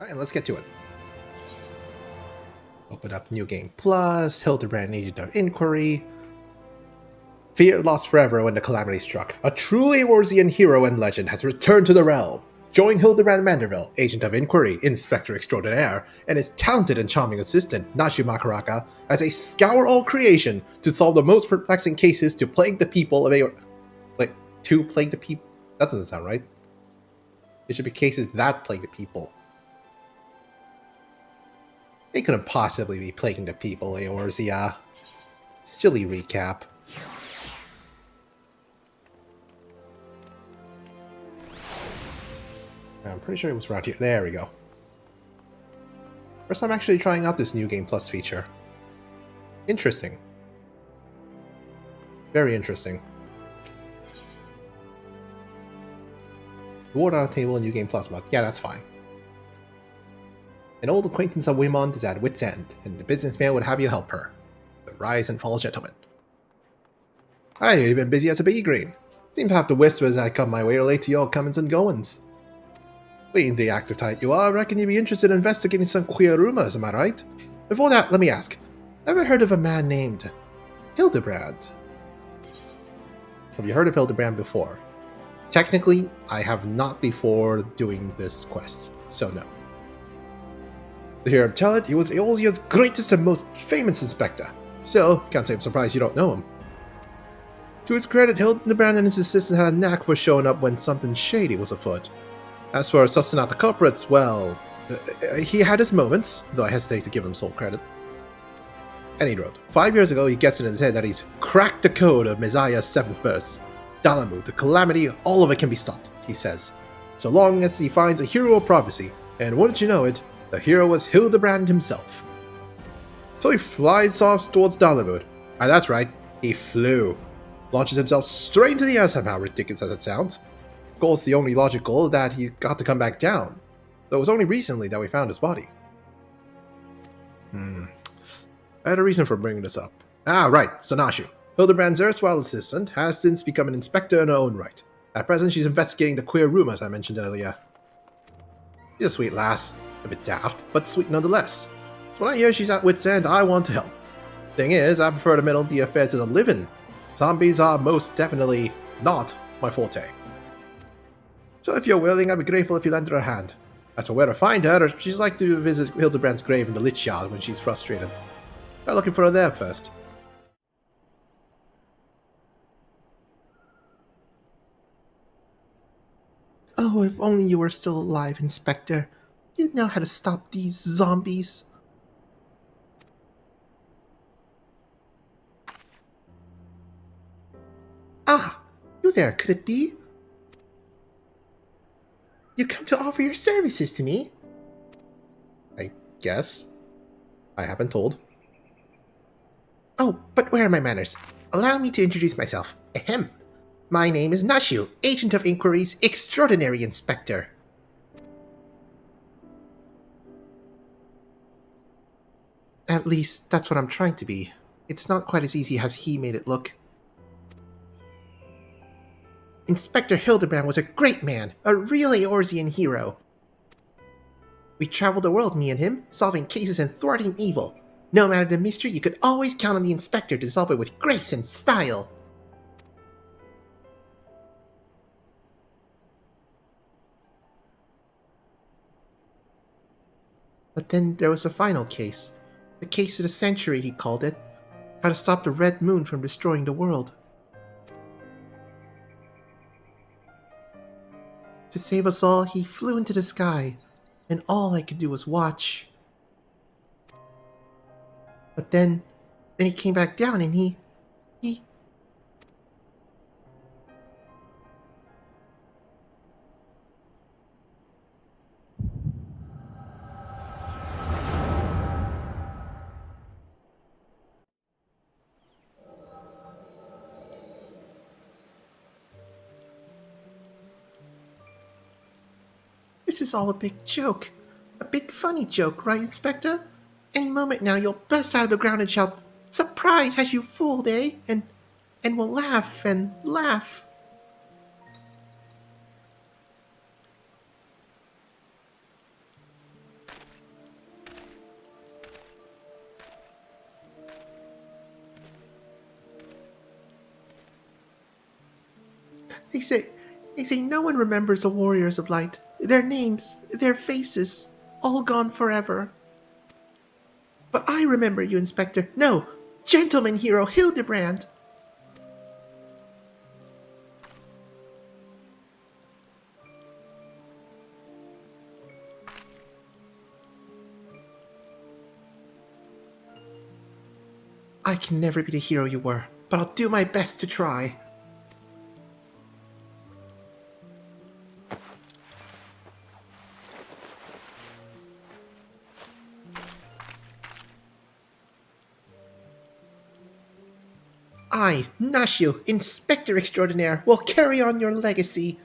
Alright, let's get to it. Open up New Game Plus, Hildibrand Agent of Inquiry. Fear lost forever when the Calamity struck. A true Eorzean hero and legend has returned to the realm. Join Hildibrand Manderville, Agent of Inquiry, Inspector Extraordinaire, and his talented and charming assistant, Nashi Makaraka, as they scour all creation to solve the most perplexing cases to plague the people of Eorzea. Like, to plague the people? That doesn't sound right. It should be cases that plague the people. They couldn't possibly be plaguing the people, Eorzea. Silly recap. I'm pretty sure it was around here. There we go. First time actually trying out this New Game Plus feature. Interesting. Very interesting. Reward on a table in New Game Plus mod. Yeah, that's fine. An old acquaintance of Wimont is at wit's end, and the businessman would have you help her. The rise and fall gentleman. Hi, you've been busy as a bee green. Seem to have to whisper as I come my way relate to your comings and goings. Being the active type you are, I reckon you'd be interested in investigating some queer rumors, am I right? Before that, let me ask, ever heard of a man named Hildibrand? Have you heard of Hildibrand before? Technically, I have not before doing this quest, so no. To hear him tell it, he was Eorzea's greatest and most famous inspector, so can't say I'm surprised you don't know him. To his credit, Hildibrand and his assistant had a knack for showing up when something shady was afoot. As for sussing out the culprits, well, he had his moments, though I hesitate to give him sole credit. And he wrote, 5 years ago he gets in his head that he's cracked the code of Messiah's 7th verse. Dalamud, the Calamity, all of it can be stopped, he says. So long as he finds a hero of prophecy, and wouldn't you know it, the hero was Hildibrand himself. So he flies off towards Dalamud. And that's right, he flew. Launches himself straight into the air somehow, ridiculous as it sounds. Of course, the only logical that he got to come back down. Though it was only recently that we found his body. I had a reason for bringing this up. Ah, right, Sonashu. Hildibrand's erstwhile assistant has since become an inspector in her own right. At present, she's investigating the queer rumors I mentioned earlier. She's a sweet lass. A bit daft, but sweet nonetheless. So when I hear she's at wit's end, I want to help. Thing is, I prefer to meddle in the affairs of the living. Zombies are most definitely not my forte. So if you're willing, I'd be grateful if you lend her a hand. As for where to find her, she's like to visit Hildibrand's grave in the Lich Yard when she's frustrated. Try looking for her there first. Oh, if only you were still alive, Inspector. You'd know how to stop these zombies. Ah, you there, could it be? You come to offer your services to me? I guess. I haven't told. Oh, but where are my manners? Allow me to introduce myself. Ahem. My name is Nashu, Agent of Inquiry's Extraordinary Inspector. At least, that's what I'm trying to be. It's not quite as easy as he made it look. Inspector Hildibrand was a great man, a real Eorzean hero. We traveled the world, me and him, solving cases and thwarting evil. No matter the mystery, you could always count on the Inspector to solve it with grace and style. But then there was the final case. The case of the century, he called it. How to stop the Red Moon from destroying the world. To save us all, he flew into the sky, and all I could do was watch. But then he came back down and he... This is all a big joke. A big funny joke, right, Inspector? Any moment now you'll burst out of the ground and shout, "Surprise, has you fooled, eh?" And we'll laugh and laugh. They say no one remembers the warriors of light. Their names, their faces, all gone forever. But I remember you, Inspector. No, gentleman hero Hildibrand. I can never be the hero you were, but I'll do my best to try. I, Nashu, Inspector Extraordinaire, will carry on your legacy.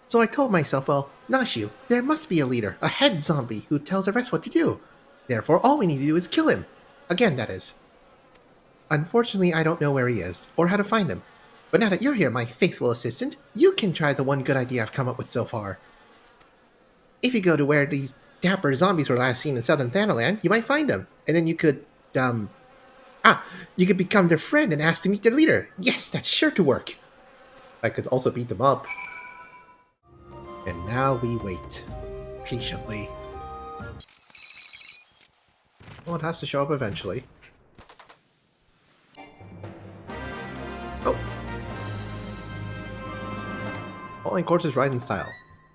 So I told myself, well, Nashu, there must be a leader, a head zombie, who tells the rest what to do. Therefore, all we need to do is kill him. Again, that is. Unfortunately, I don't know where he is, or how to find him. But now that you're here, my faithful assistant, you can try the one good idea I've come up with so far. If you go to where these dapper zombies were last seen in southern Thanaland, you might find them. And then you could, you could become their friend and ask to meet their leader. Yes, that's sure to work. I could also beat them up. And now we wait. Patiently. Well, it has to show up eventually. Oh! Falling corpses ride in style.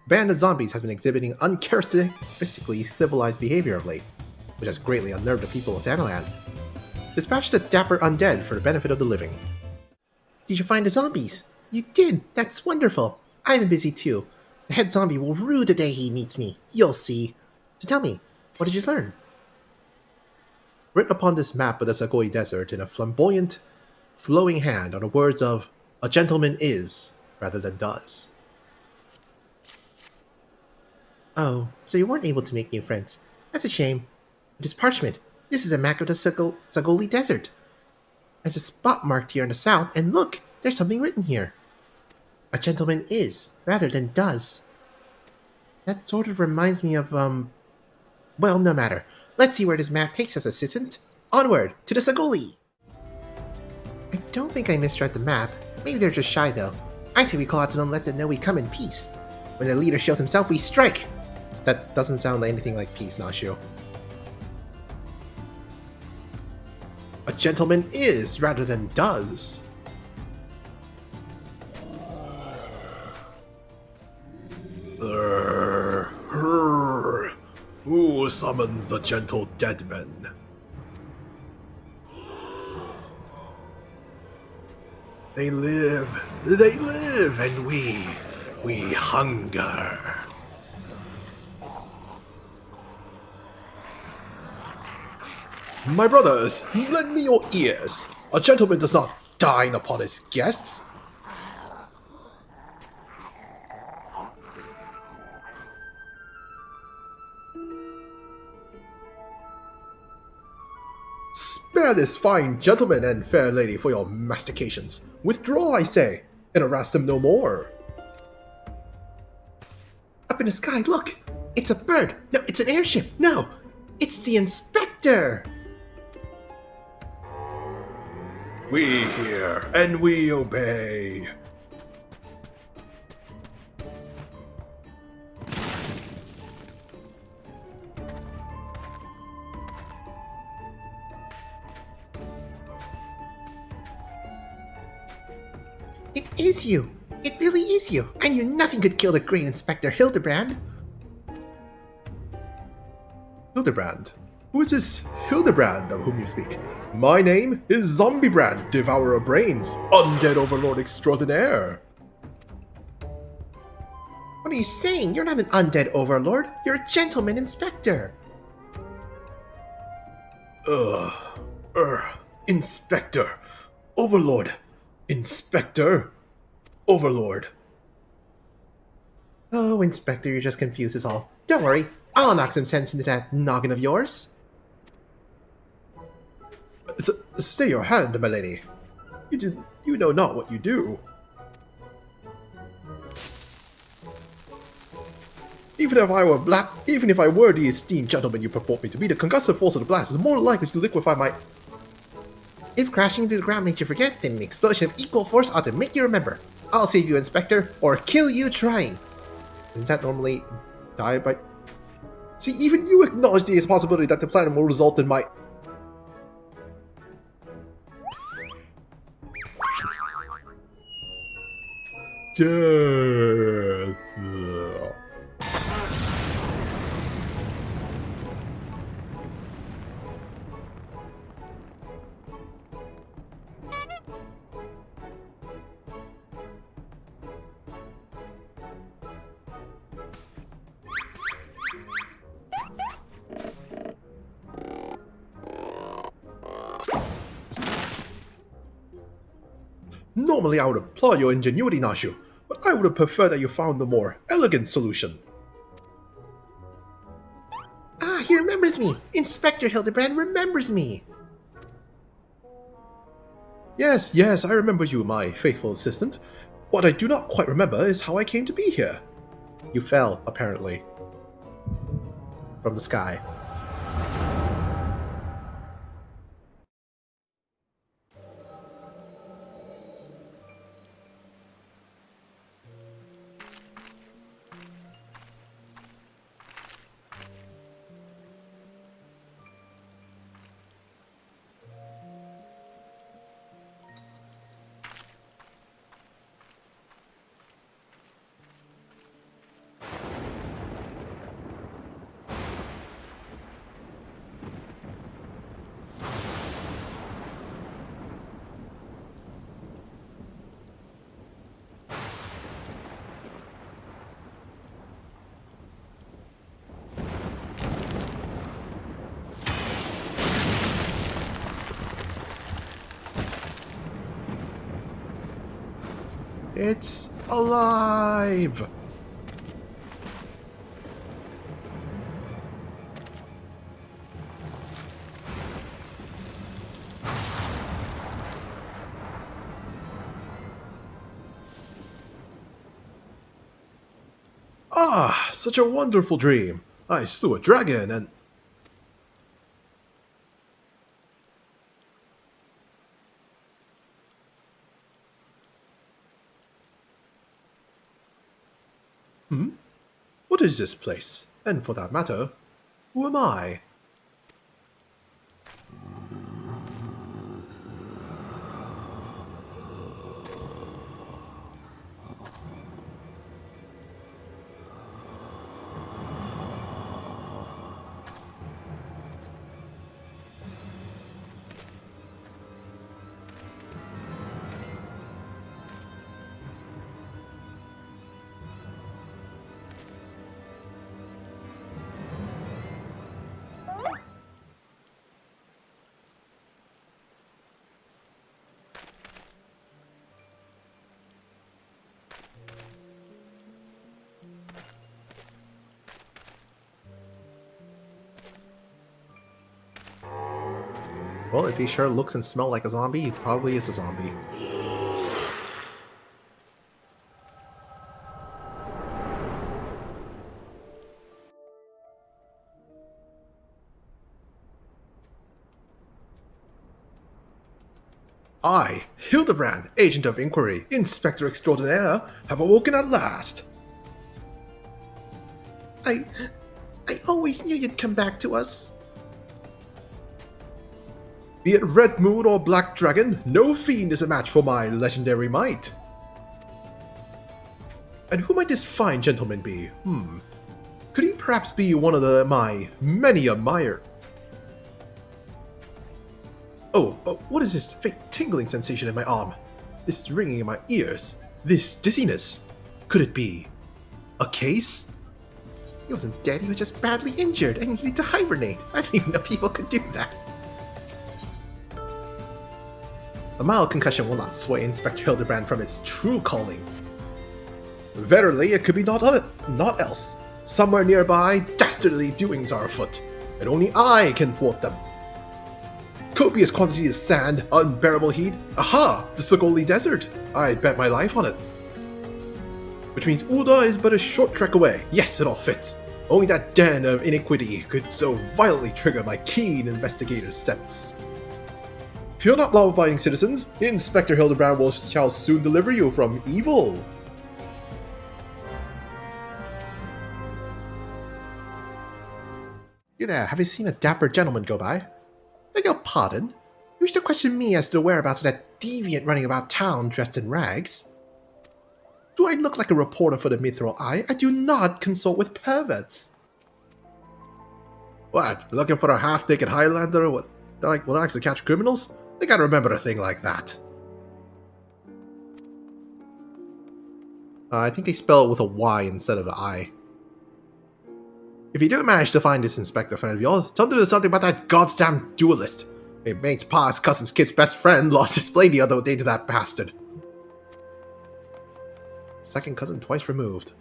Band of zombies has been exhibiting uncharacteristically civilized behavior of late, which has greatly unnerved the people of Thanaland. Dispatch the dapper undead for the benefit of the living. Did you find the zombies? You did! That's wonderful! I've been busy too. The head zombie will rue the day he meets me. You'll see. So tell me, what did you learn? Written upon this map of the Sagoi Desert in a flamboyant, flowing hand are the words of, "A gentleman is, rather than does." Oh, so you weren't able to make new friends. That's a shame. It is parchment. This is a map of the Sagoli Desert. There's a spot marked here in the south, and look, there's something written here. A gentleman is, rather than does. That sort of reminds me of, well, no matter. Let's see where this map takes us, assistant. Onward, to the Sagoli! I don't think I misread the map. Maybe they're just shy, though. I say we call out to them and let them know we come in peace. When the leader shows himself, we strike! That doesn't sound like anything like peace, Nashu. A gentleman is, rather than does. Who summons the gentle dead men? They live, and we hunger. My brothers, lend me your ears. A gentleman does not dine upon his guests. Spare this fine gentleman and fair lady for your mastications. Withdraw, I say, and harass them no more. Up in the sky, look! It's a bird! No, it's an airship! No! It's the Inspector! We hear, and we obey. It is you! It really is you! I knew nothing could kill the great Inspector Hildibrand! Hildibrand? Who is this Hildibrand of whom you speak? My name is Zombiebrand, Devourer of Brains, Undead Overlord Extraordinaire! What are you saying? You're not an Undead Overlord, you're a Gentleman Inspector! Inspector! Overlord! Inspector! Overlord! Oh, Inspector, you're just confused as all. Don't worry, I'll knock some sense into that noggin of yours. Stay your hand, my lady. You know not what you do. Even if I were the esteemed gentleman you purport me to be, the concussive force of the blast is more likely to liquefy my... If crashing into the ground makes you forget, then an explosion of equal force ought to make you remember. I'll save you, Inspector, or kill you trying. Isn't that normally die by... See, even you acknowledge the possibility that the plan will result in my... death. Normally I would applaud your ingenuity, Nashu, but I would have preferred that you found a more elegant solution. Ah, he remembers me! Inspector Hildibrand remembers me! Yes, I remember you, my faithful assistant. What I do not quite remember is how I came to be here. You fell, apparently. From the sky. It's alive! Ah, such a wonderful dream. I slew a dragon and... What is this place? And for that matter, who am I? Well, if he sure looks and smells like a zombie, he probably is a zombie. I, Hildibrand, agent of Inquiry, Inspector Extraordinaire, have awoken at last. I always knew you'd come back to us. Be it Red Moon or Black Dragon, no fiend is a match for my legendary might. And who might this fine gentleman be? Could he perhaps be one of my many admired? Oh, what is this faint tingling sensation in my arm? This ringing in my ears? This dizziness? Could it be a case? He wasn't dead, he was just badly injured and needed to hibernate. I didn't even know people could do that. A mild concussion will not sway Inspector Hildibrand from his true calling. Verily, it could be naught else. Somewhere nearby, dastardly doings are afoot, and only I can thwart them. Copious quantities of sand, unbearable heat. Aha! The Sogoli Desert! I'd bet my life on it. Which means Ul'dah is but a short trek away. Yes, it all fits. Only that den of iniquity could so violently trigger my keen investigator's sense. Fear not, law-abiding citizens. Inspector Hildibrand shall soon deliver you from evil. You there, have you seen a dapper gentleman go by? Beg your pardon? You wish to question me as to the whereabouts of that deviant running about town dressed in rags? Do I look like a reporter for the Mithril Eye? I do not consult with perverts. What, looking for a half-naked Highlander who likes to catch criminals? They gotta remember a thing like that. I think they spell it with a Y instead of an I. If you do manage to find this inspector friend of yours, tell them to do something about that goddamn duelist. My mate's pa's cousin's kid's best friend lost his blade the other day to that bastard. Second cousin twice removed.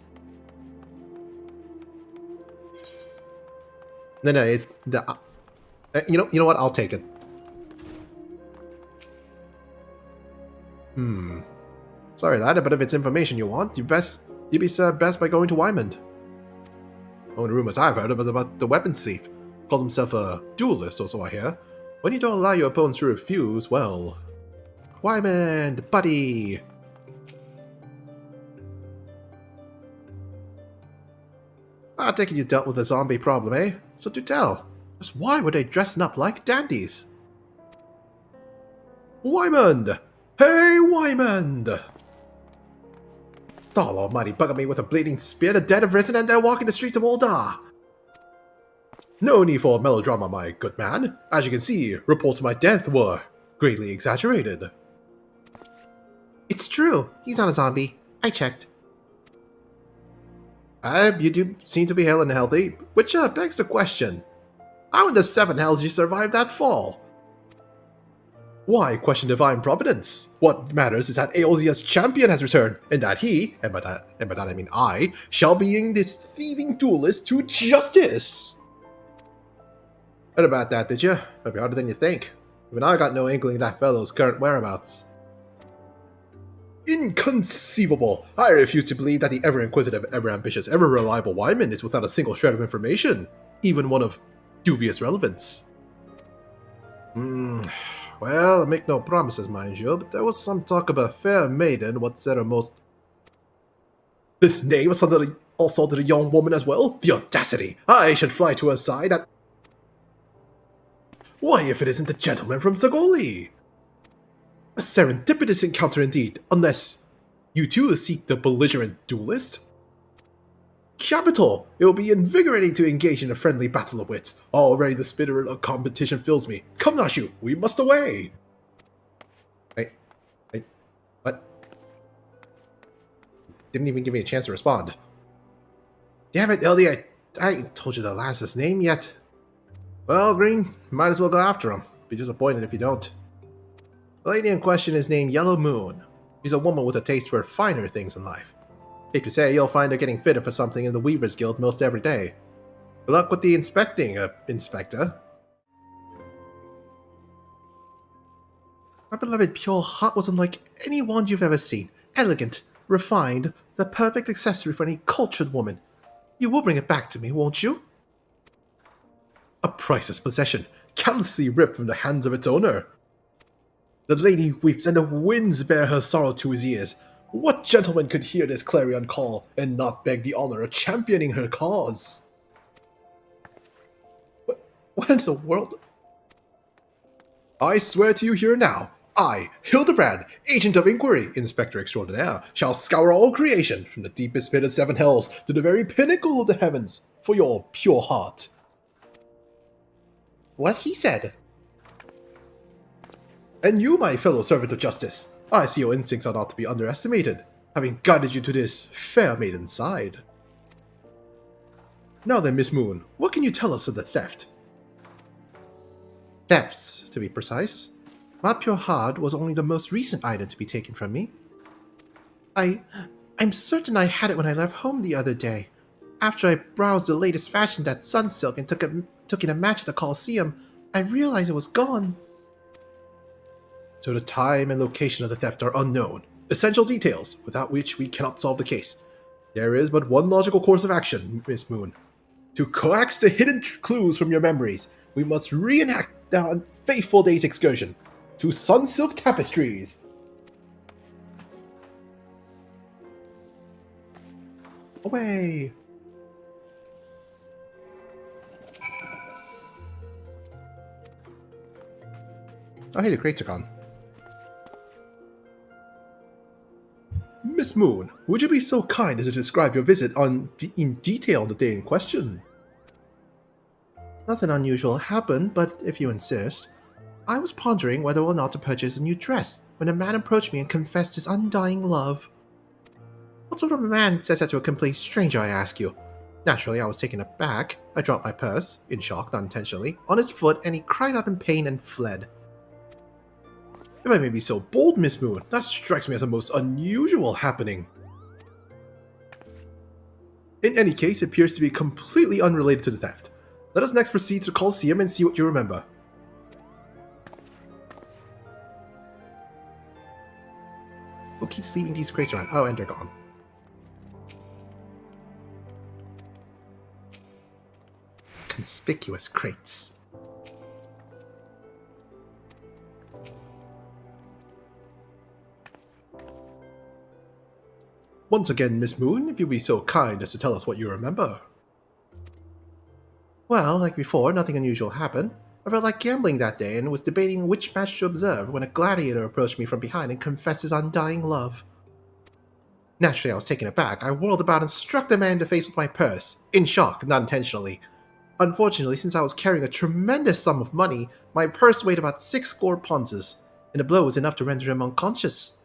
No, it's the. You know what? I'll take it. Sorry, lad, but if it's information you want, you'd be served best by going to Wymond. Only rumors I've heard about the weapons thief. Calls himself a duelist, or so I hear. When you don't allow your opponents to refuse, well... Wymond, buddy! I take it you dealt with the zombie problem, eh? So do tell. Just why were they dressing up like dandies? Wymond! Hey, Wymond! God almighty, bugging me with a bleeding spear, the dead have risen and they're walking the streets of Ul'dah! No need for melodrama, my good man. As you can see, reports of my death were greatly exaggerated. It's true. He's not a zombie. I checked. You do seem to be hale and healthy, which begs the question. How in the seven hells did you survive that fall? Why question divine providence? What matters is that Eorzea's champion has returned, and that he, and by that I mean I, shall bring this thieving duelist to justice! Heard about that, did you? Might be harder than you think. Even I got no inkling of that fellow's current whereabouts. Inconceivable! I refuse to believe that the ever-inquisitive, ever-ambitious, ever-reliable Wymond is without a single shred of information, even one of dubious relevance. Well, I make no promises, mind you, but there was some talk of a fair maiden, what said her most... This name assaulted a young woman as well? The audacity! I should fly to her side at... Why, if it isn't the gentleman from Zagoli? A serendipitous encounter indeed, unless you too seek the belligerent duelist? Capital! It will be invigorating to engage in a friendly battle of wits. Already the spirit of competition fills me. Come now, shoot, we must away! What? Didn't even give me a chance to respond. Damn it, Ellie, I ain't told you the lass's name yet. Well, Green, might as well go after him. Be disappointed if you don't. The lady in question is named Yellow Moon. She's a woman with a taste for finer things in life. Safe to say, you'll find her getting fitted for something in the Weaver's Guild most every day. Good luck with the inspecting, Inspector. My beloved pure heart was unlike any wand you've ever seen. Elegant, refined, the perfect accessory for any cultured woman. You will bring it back to me, won't you? A priceless possession, callously ripped from the hands of its owner. The lady weeps, and the winds bear her sorrow to his ears. What gentleman could hear this clarion call, and not beg the honor of championing her cause? What in the world? I swear to you here now, I, Hildibrand, agent of Enquiry, Inspector Extraordinaire, shall scour all creation, from the deepest pit of seven hells to the very pinnacle of the heavens, for your pure heart. What he said. And you, my fellow servant of justice, I see your instincts are not to be underestimated, having guided you to this fair maiden's side. Now then, Miss Moon, what can you tell us of the theft? Thefts, to be precise. My pure heart was only the most recent item to be taken from me. I'm certain I had it when I left home the other day. After I browsed the latest fashion at Sunsilk and took in a match at the Coliseum, I realized it was gone. So the time and location of the theft are unknown. Essential details, without which we cannot solve the case. There is but one logical course of action, Miss Moon. To coax the hidden clues from your memories, we must reenact the fateful day's excursion to Sunsilk Tapestries. Away! Oh, hey, the crates are gone. Miss Moon, would you be so kind as to describe your visit in detail on the day in question? Nothing unusual happened, but if you insist, I was pondering whether or not to purchase a new dress when a man approached me and confessed his undying love. What sort of a man says that to a complete stranger, I ask you? Naturally, I was taken aback. I dropped my purse, in shock, not intentionally, on his foot, and he cried out in pain and fled. If I may be so bold, Miss Moon, that strikes me as a most unusual happening. In any case, it appears to be completely unrelated to the theft. Let us next proceed to the Colosseum and see what you remember. Who keeps leaving these crates around? Oh, and they're gone. Conspicuous crates. Once again, Miss Moon, if you'd be so kind as to tell us what you remember. Well, like before, nothing unusual happened. I felt like gambling that day and was debating which match to observe when a gladiator approached me from behind and confessed his undying love. Naturally, I was taken aback. I whirled about and struck the man in the face with my purse, in shock, not intentionally. Unfortunately, since I was carrying a tremendous sum of money, my purse weighed about 6 score ponzes, and the blow was enough to render him unconscious.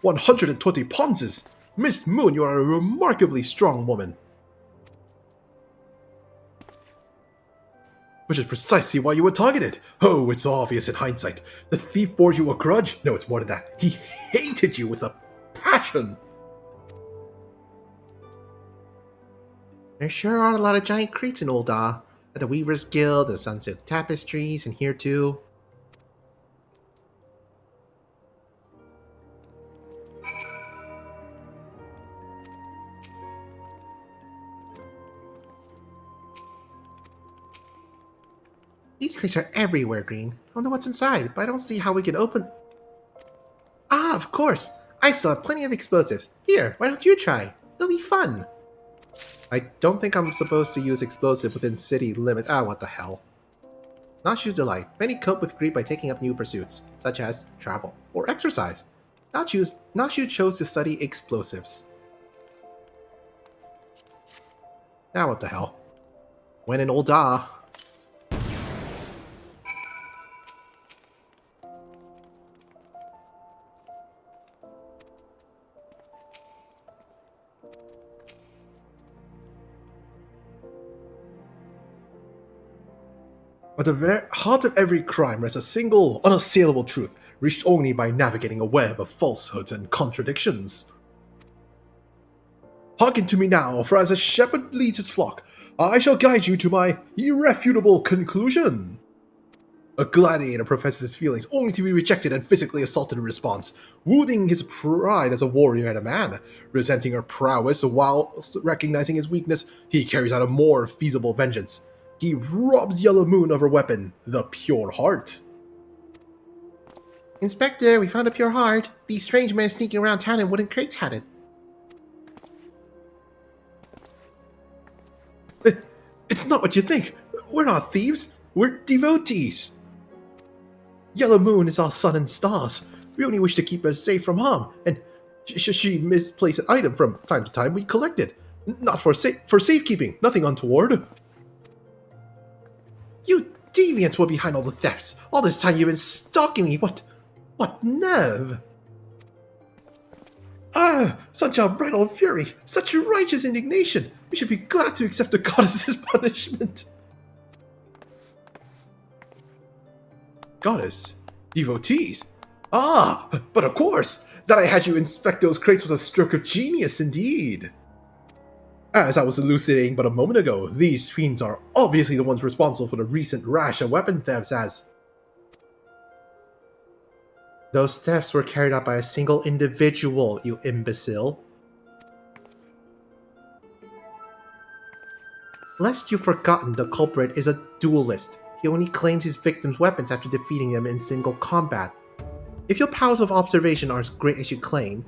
120 ponzes! Miss Moon, you are a remarkably strong woman. Which is precisely why you were targeted. Oh, it's obvious in hindsight. The thief bore you a grudge. No, it's more than that. He hated you with a passion. There sure are a lot of giant crates in Eorzea. At the Weaver's Guild, the Sunsilk Tapestries, and here too. These crates are everywhere, Green. I don't know what's inside, but I don't see how we can open... Ah, of course! I still have plenty of explosives. Here, why don't you try? It'll be fun! I don't think I'm supposed to use explosive within city limits. Ah, what the hell. Nashu's delight. Many cope with grief by taking up new pursuits, such as travel or exercise. Nashu chose to study explosives. Now what the hell. When in Eorzea. At the very heart of every crime rests a single, unassailable truth, reached only by navigating a web of falsehoods and contradictions. Hearken to me now, for as a shepherd leads his flock, I shall guide you to my irrefutable conclusion. A gladiator professes his feelings only to be rejected and physically assaulted in response, wounding his pride as a warrior and a man. Resenting her prowess while recognizing his weakness, he carries out a more feasible vengeance. He robs Yellow Moon of her weapon, the Pure Heart. Inspector, we found a Pure Heart. These strange men sneaking around town in wooden crates had it. It's not what you think. We're not thieves. We're devotees. Yellow Moon is our sun and stars. We only wish to keep her safe from harm, and should she misplace an item from time to time, we collect it. Not for safekeeping, nothing untoward. You deviants were behind all the thefts. All this time you've been stalking me. What nerve? Ah, such unbridled fury, such righteous indignation. We should be glad to accept the goddess's punishment. Goddess? Devotees? Ah, but of course! That I had you inspect those crates was a stroke of genius indeed. As I was elucidating but a moment ago, these fiends are obviously the ones responsible for the recent rash of weapon thefts as... Those thefts were carried out by a single individual, you imbecile. Lest you've forgotten, the culprit is a duelist. He only claims his victim's weapons after defeating them in single combat. If your powers of observation are as great as you claim,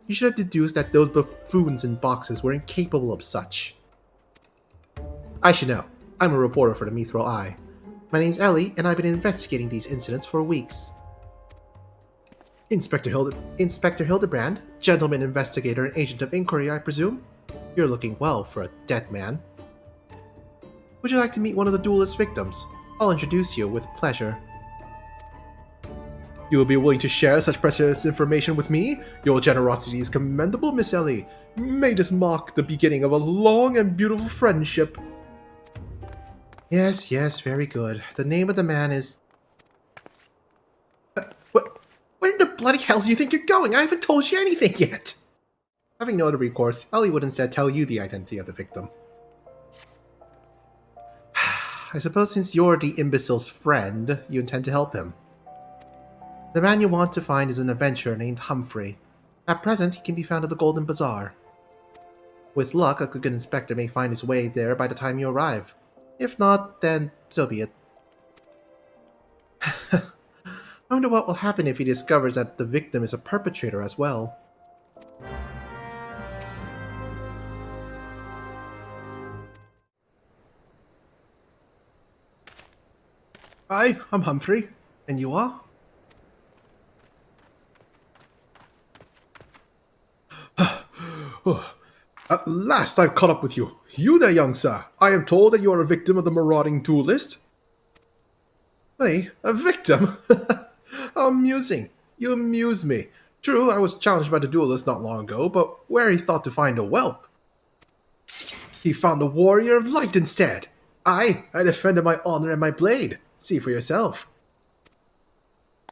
you should have deduced that those buffoons in boxes were incapable of such. I should know. I'm a reporter for the Mithril Eye. My name's Ellie, and I've been investigating these incidents for weeks. Inspector Hildibrand, gentleman investigator and agent of Inquiry, I presume? You're looking well for a dead man. Would you like to meet one of the duelist victims? I'll introduce you with pleasure. You will be willing to share such precious information with me? Your generosity is commendable, Miss Ellie. May this mark the beginning of a long and beautiful friendship. Yes, very good. The name of the man is... Where in the bloody hell do you think you're going? I haven't told you anything yet! Having no other recourse, Ellie would instead tell you the identity of the victim. I suppose since you're the imbecile's friend, you intend to help him. The man you want to find is an adventurer named Humphrey. At present, he can be found at the Golden Bazaar. With luck, a good inspector may find his way there by the time you arrive. If not, then so be it. I wonder what will happen if he discovers that the victim is a perpetrator as well. Hi, I'm Humphrey. And you are? At last I've caught up with you. You there, young sir. I am told that you are a victim of the marauding duelist. Hey, a victim? How amusing. You amuse me. True, I was challenged by the duelist not long ago, but where he thought to find a whelp. He found a warrior of light instead. I defended my honor and my blade. See for yourself.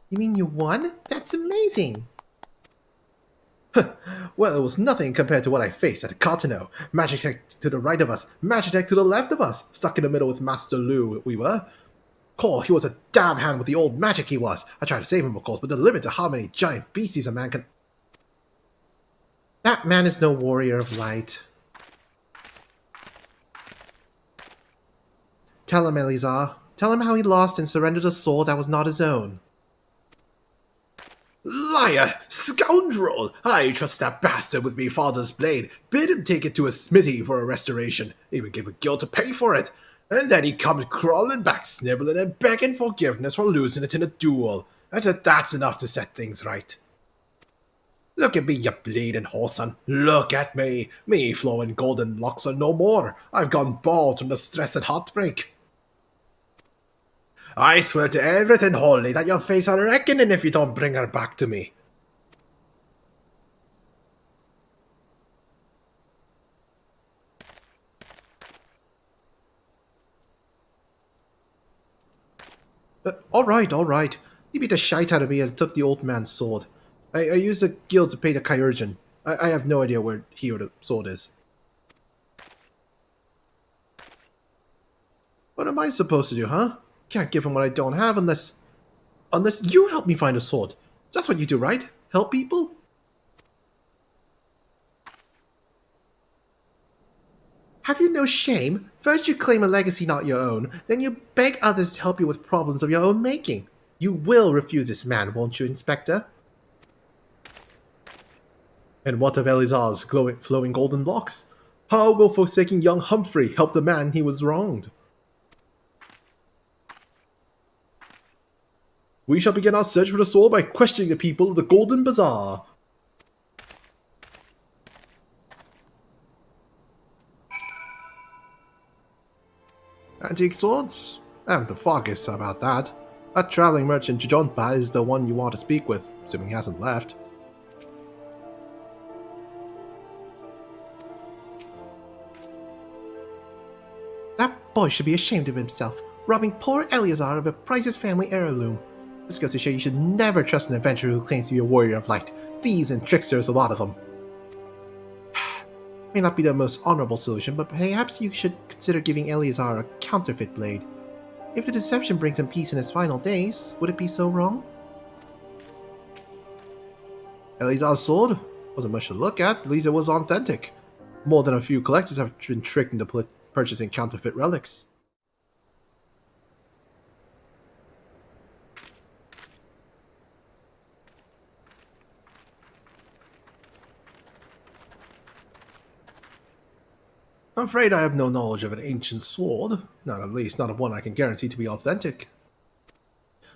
You mean you won? That's amazing. Well, it was nothing compared to what I faced at Cotonou. Magitech to the right of us, Magitech to the left of us. Stuck in the middle with Master Lu, we were. Cole, he was a damn hand with the old magic he was. I tried to save him, of course, but the limit to how many giant beasties a man can... That man is no warrior of light. Tell him, Elizar. Tell him how he lost and surrendered a soul that was not his own. Liar! Scoundrel! I trust that bastard with me father's blade. Bid him take it to a smithy for a restoration. Even give a guild to pay for it. And then he comes crawling back, sniveling and begging forgiveness for losing it in a duel. I said that's enough to set things right. Look at me, you bleeding whoreson. Look at me. Me flowing golden locks are no more. I've gone bald from the stress and heartbreak. I swear to everything holy that you'll face a reckoning if you don't bring her back to me. Alright. You beat the shite out of me and took the old man's sword. I used the guild to pay the Kyurgeon. I have no idea where he or the sword is. What am I supposed to do, huh? Can't give him what I don't have unless you help me find a sword. That's what you do, right? Help people? Have you no shame? First you claim a legacy not your own, then you beg others to help you with problems of your own making. You will refuse this man, won't you, Inspector? And what of Elizar's flowing golden locks? How will forsaking young Humphrey help the man he was wronged? We shall begin our search for the sword by questioning the people of the Golden Bazaar. Antique swords? I haven't the foggiest about that. That traveling merchant Jijonpa is the one you want to speak with, assuming he hasn't left. That boy should be ashamed of himself, robbing poor Eleazar of a priceless family heirloom. This goes to show you should never trust an adventurer who claims to be a warrior of light. Thieves and tricksters, a lot of them. May not be the most honorable solution, but perhaps you should consider giving Eleazar a counterfeit blade. If the deception brings him peace in his final days, would it be so wrong? Eleazar's sword? Wasn't much to look at least it was authentic. More than a few collectors have been tricked into purchasing counterfeit relics. I'm afraid I have no knowledge of an ancient sword, not at least not of one I can guarantee to be authentic.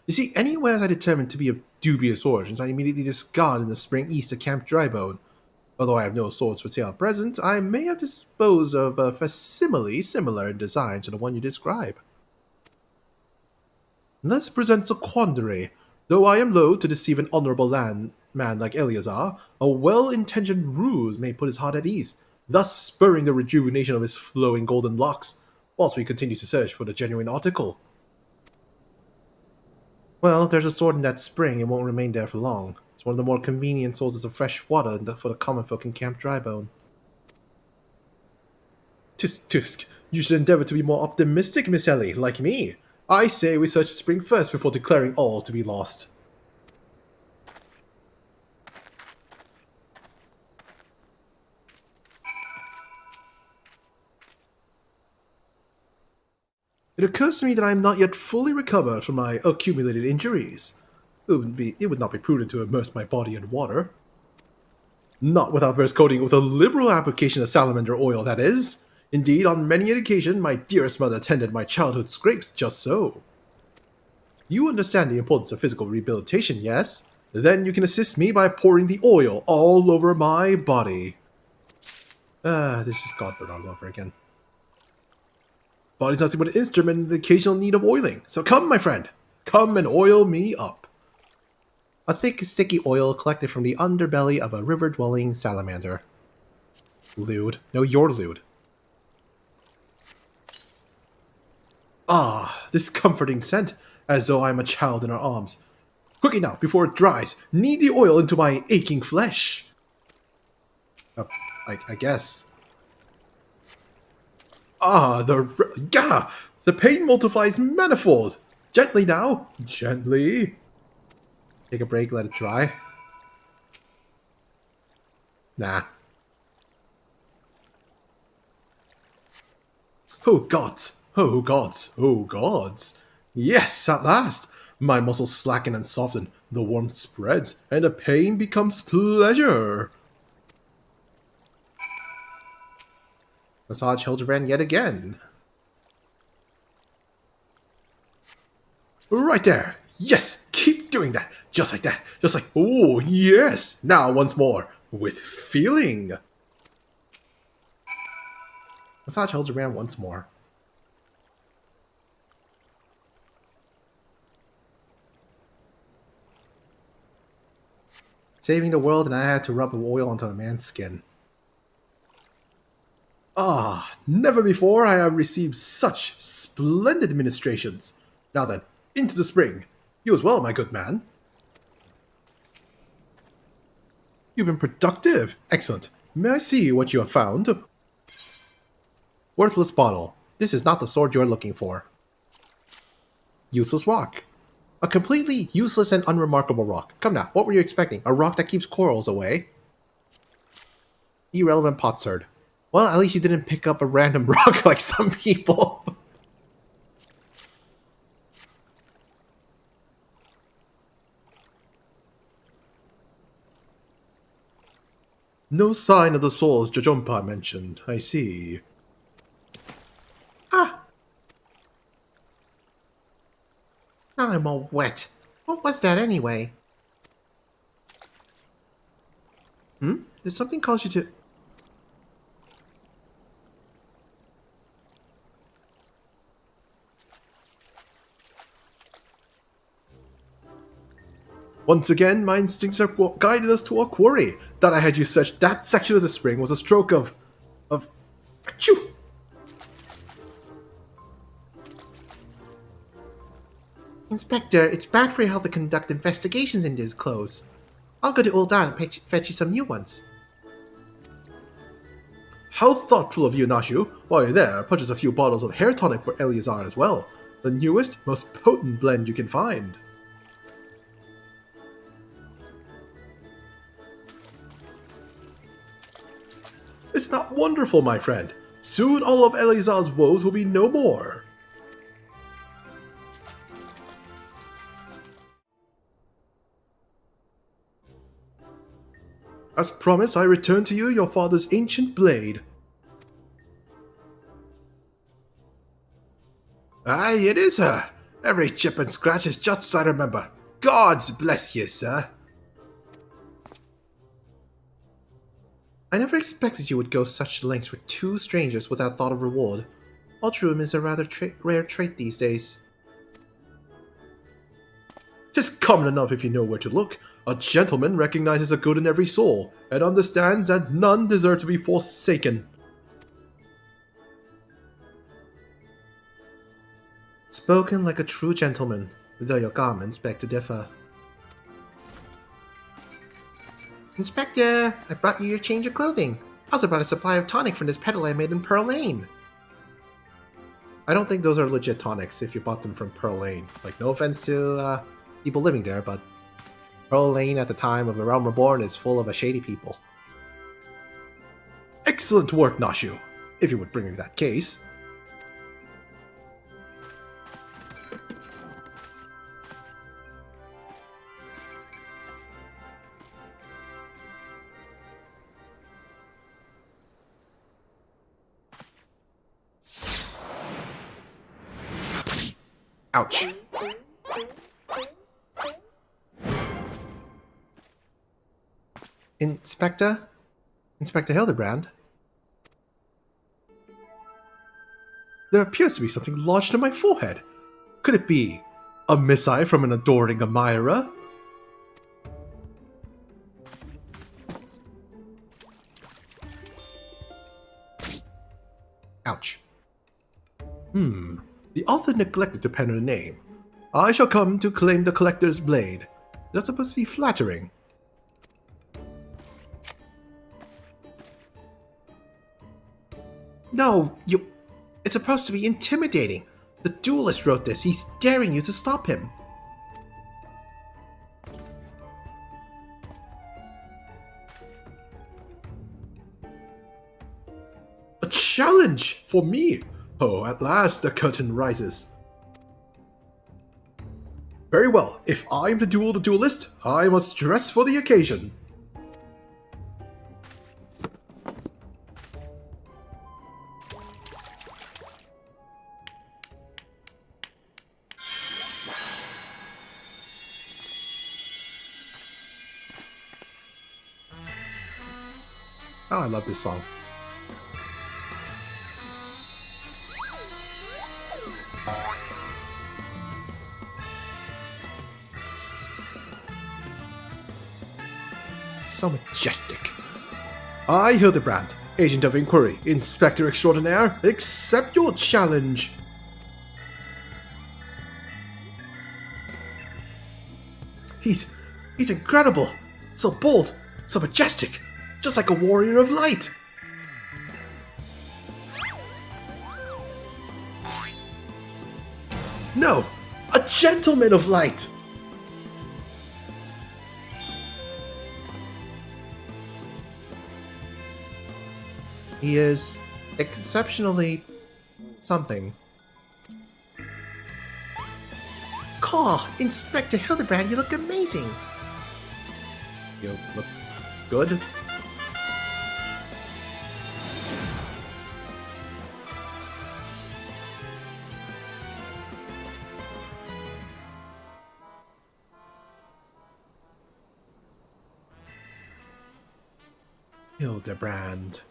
You see, any wares I determined to be of dubious origins, I immediately discard in the spring east of Camp Drybone. Although I have no swords for sale at present, I may have disposed of a facsimile similar in design to the one you describe. This presents a quandary. Though I am loath to deceive an honorable man like Eorzea, a well-intentioned ruse may put his heart at ease, thus spurring the rejuvenation of his flowing golden locks, whilst we continue to search for the genuine article. Well, if there's a sword in that spring, it won't remain there for long. It's one of the more convenient sources of fresh water for the common folk in Camp Drybone. Tisk, you should endeavor to be more optimistic, Miss Ellie, like me. I say we search the spring first before declaring all to be lost. It occurs to me that I am not yet fully recovered from my accumulated injuries. It would not be prudent to immerse my body in water. Not without first coating it with a liberal application of salamander oil, that is. Indeed, on many an occasion, my dearest mother tended my childhood scrapes just so. You understand the importance of physical rehabilitation, yes? Then you can assist me by pouring the oil all over my body. This is Godford all over again. Body's nothing but an instrument in the occasional need of oiling. So come, my friend. Come and oil me up. A thick, sticky oil collected from the underbelly of a river-dwelling salamander. Lewd. No, you're lewd. Ah, this comforting scent, as though I am a child in her arms. Quickly now, before it dries, knead the oil into my aching flesh. I guess. Ah, the pain multiplies manifold. Gently now, gently. Take a break, let it dry. Nah. Oh gods, oh gods, oh gods. Yes, at last. My muscles slacken and soften, the warmth spreads, and the pain becomes pleasure. Massage Hildibrand yet again. Right there. Yes, keep doing that. Just like that. Just like, oh, yes. Now once more, with feeling. Massage Hildibrand once more. Saving the world, and I had to rub the oil onto a man's skin. Ah, never before I have received such splendid ministrations. Now then, into the spring. You as well, my good man. You've been productive. Excellent. May I see what you have found? Worthless bottle. This is not the sword you are looking for. Useless rock. A completely useless and unremarkable rock. Come now, what were you expecting? A rock that keeps corals away? Irrelevant potsherd. Well, at least you didn't pick up a random rock like some people. No sign of the souls Jojompa mentioned. I see. Ah! Now I'm all wet. What was that anyway? Did something cause you to... Once again, my instincts have guided us to our quarry. That I had you search that section of the spring was a stroke of... Achoo! Inspector, it's bad for your health to conduct investigations in these clothes. I'll go to Ul'dah and fetch you some new ones. How thoughtful of you, Nashu. While you're there, purchase a few bottles of hair tonic for Eorzea as well. The newest, most potent blend you can find. It's not wonderful, my friend. Soon all of Eorzea woes will be no more. As promised, I return to you your father's ancient blade. Aye, it is, sir. Every chip and scratch is just as I remember. Gods bless you, sir. I never expected you would go such lengths with two strangers without thought of reward. Altruism is a rather rare trait these days. Tis common enough if you know where to look. A gentleman recognizes a good in every soul, and understands that none deserve to be forsaken. Spoken like a true gentleman, though your garments beg to differ. Inspector, I brought you your change of clothing. I also brought a supply of tonic from this peddler I made in Pearl Lane. I don't think those are legit tonics if you bought them from Pearl Lane. Like, no offense to people living there, but Pearl Lane at the time of The Realm Reborn is full of shady people. Excellent work, Nashu, if you would bring me that case. Ouch. Inspector Hildibrand? There appears to be something lodged in my forehead. Could it be a missile from an adoring admirer? Ouch. The author neglected to pen her name. I shall come to claim the collector's blade. That's supposed to be flattering. No, it's supposed to be intimidating. The duelist wrote this. He's daring you to stop him. A challenge for me. Oh, at last the curtain rises. Very well. If I'm to duel the duelist, I must dress for the occasion. Oh, I love this song. So majestic. I, Hildibrand, agent of Enquiry, inspector extraordinaire, accept your challenge. He's incredible, so bold, so majestic, just like a warrior of light. No, a gentleman of light. He is exceptionally something. Caw, Inspector Hildibrand, you look amazing. You look good? Hildibrand.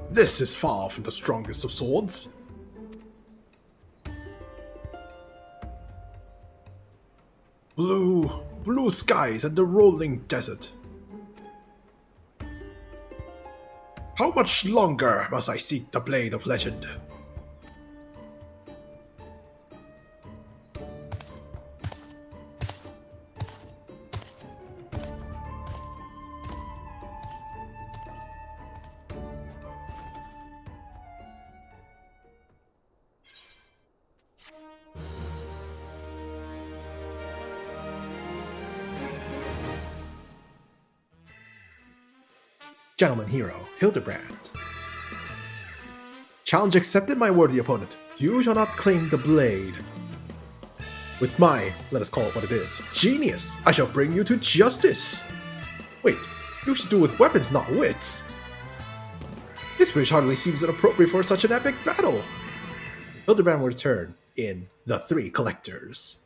This is far from the strongest of swords. Blue skies and the rolling desert. How much longer must I seek the blade of legend? Gentleman hero, Hildibrand. Challenge accepted, my worthy opponent. You shall not claim the blade. With my, let us call it what it is, genius, I shall bring you to justice. Wait, you should do with weapons, not wits. This bridge hardly seems inappropriate for such an epic battle. Hildibrand will return in The Three Collectors.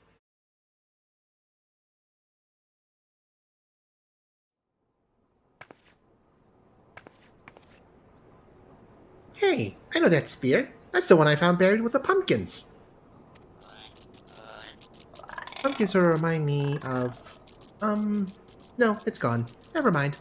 Hey, I know that spear. That's the one I found buried with the pumpkins. Pumpkins sort of remind me of... No, it's gone. Never mind.